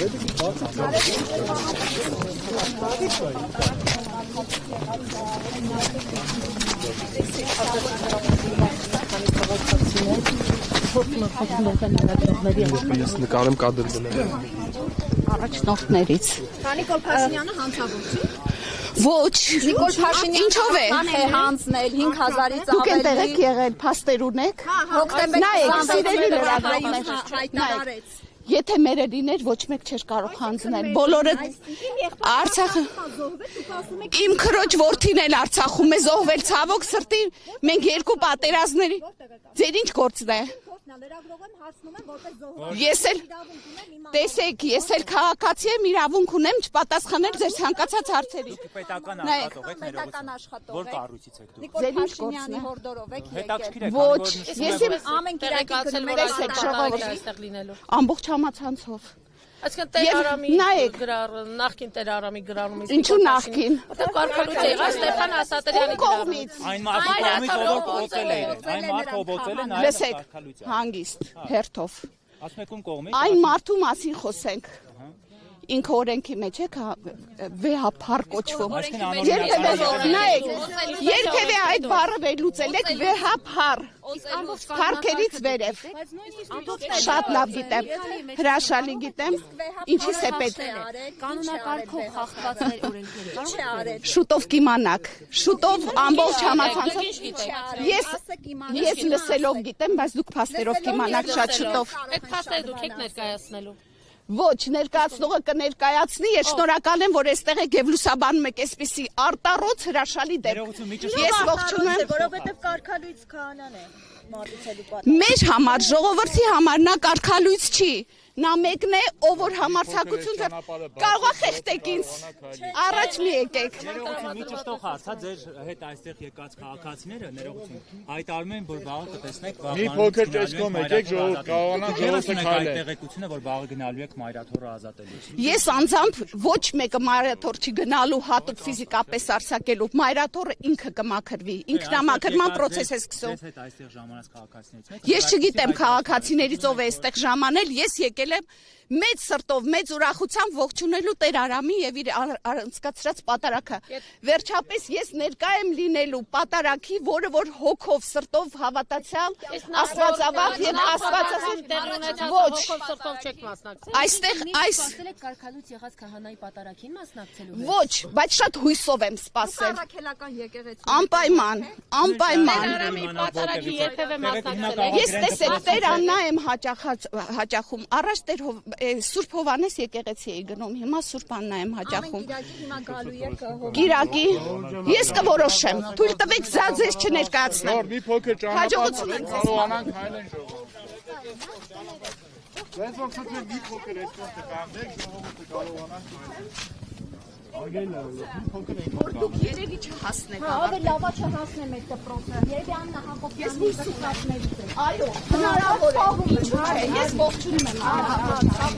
Ես նկարեմ կադր դնել առաջնորդներից Նիկոլ Փաշինյանը հանցավոր չի։ Ոչ Նիկոլ Փաշինյանը ինչով է հանձնել 5000-ից Դուք ավելի։ այնտեղ եք եղել, փաստեր ունեք։ Հոկտեմբերի Նայեք, 26-ին սիրելի լրագրողներ, հայտնաբերեց։ Եթե մերը լիներ, ոչ մեկ չէր կարող հանձնել։ Բոլորը Արցախը Իմ քրոջ որդին էլ Արցախում է զոհվել ցավոք սրտի։ Մենք երկու պատերազմների Ձեր ինչ գործն է։ Ես էլ տեսեք, ես էլ քաղաքացի եմ, իրավունք ունեմ չպատասխանել ձեր ցանկացած հարցերի։ Պետական աշխատող եք, որ կառույցից եք դուք։ Նիկոլ Փաշինյանի հորդորով եք եկել։ Ոչ, ես ամեն կիրակի գնում եք այստեղ լինելու։ Ամբողջ համացանցով։ Այսինքն Տեր Արամի նախքին Տեր Արամի գրառումից Ինչու նախքին։ Որտեղ կարգալույց է եղած Ստեփան Ասատրյանի կողմից։ Այն մարդու կողմից ով օծել է։ Այն մարդը ով օծել է նայեք Լսեք, հանգիստ, հերթով։ Ասում եք ում կողմից։ Այն մարդու մասին խոսենք։ Ինքը օրենքի մեջ է վեհափառ կոչվում։ Երբևէ այդ բառը վերլուծել եք վեհափառ։ Փառքերից վերև։ Շատ լավ գիտեմ, հրաշալի գիտեմ, ինչի՞ս է պետք։ Կանոնակարգով խախտված էր օրենքները։ Շուտով կիմանաք, շուտով ամբողջ համացանցով։ Ես լսելով գիտեմ, բայց դուք փաստերով կիմանաք շատ շուտով։ Այդ փաստերը դուք եք ներկայացնելու։ Ոչ, ներկայացնողը կներկայացնի, ես շնորհակալ եմ, որ այստեղ եք եւ լուսաբանում եք այսպիսի արտառոց հրաշալի դեպք։ Ես ողջունում եմ, որովհետև կարգալույց քահանան է մատուցելու պատասխան։ Մեր համար, ժողովրդի համար նա կարգալույց չի։ Նա մեկն է, ով որ համարձակություն կարող է խեղդեք ինձ։ Առաջ մի եկեք։ Ներողություն, մի ճշտող հարց, հա ձեր հետ այստեղ եկած քաղաքացիները, ներողություն, հայտարարում են, որ վաղը կտեսնեք Մի փոքր տեսքով եկեք, ժողովուրդ կարողանանք ժողովրդը քայլել։ Տեղեկությունը, որ վաղը գնալու եք Մայրաթորը ազատելու։ Ես անձամբ ոչ մեկը Մայրաթոր չի գնալու հատուկ ֆիզիկապես արձակելու։ Մայրաթորը ինքը կմաքրվի, ինքնամաքրման process է սկսում։ Ձեզ հետ այստեղ ժամանած քաղաքացիներից։ Ես չգիտեմ քաղաքացիներից ով է այստեղ ժամանել, ես եկել եմ մեծ սրտով, մեծ ուրախությամբ ողջունելու Տեր Արամի եւ իր անցկացրած պատարագը։ Վերջապես ես ներկա եմ լինելու պատարագի, որը որ հոգով, սրտով հավատացյալ, աստվածավախ եւ աստվածասեր ոչ սրտով չեք մասնակցել։ Այստեղ այս կարգալույց եղած քահանայի պատարագին մասնակցելու։ ոչ, բայց շատ հույսով եմ սպասել։ Առաքելական եկեղեցի։ Անպայման, անպայման։ Պատարագի երբևէ մասնակցել եք։ Ես տեսեք Տեր Աննա եմ հաճախում, առաջ Տեր Սուրբ Հովանես եկեղեցի էի գնում, հիմա Սուրբ Աննա եմ հաճախում։ Հիմա գալու եք Կիրակի ես կորոշեմ, թույլ տվեք ձեզ չներկայացնեմ։ Մի փոքր Հաջողություն ճանապարհ կարողանանք հայլեն ժողովուրդ։ Ձեզ որ խնդրեմ մի փոքր այսպես կկանգնեք, ժողովուրդը կարողանանք հայլեն։ Դուք երևի չհասնեք։ Հավը լավա չհասնեմ այդ դպրոցը։ Երևի Աննա Հակոբյանի դպրոցներից է։ Այո, հնարավոր է, ինչու՞ չէ, ես ողջունում եմ։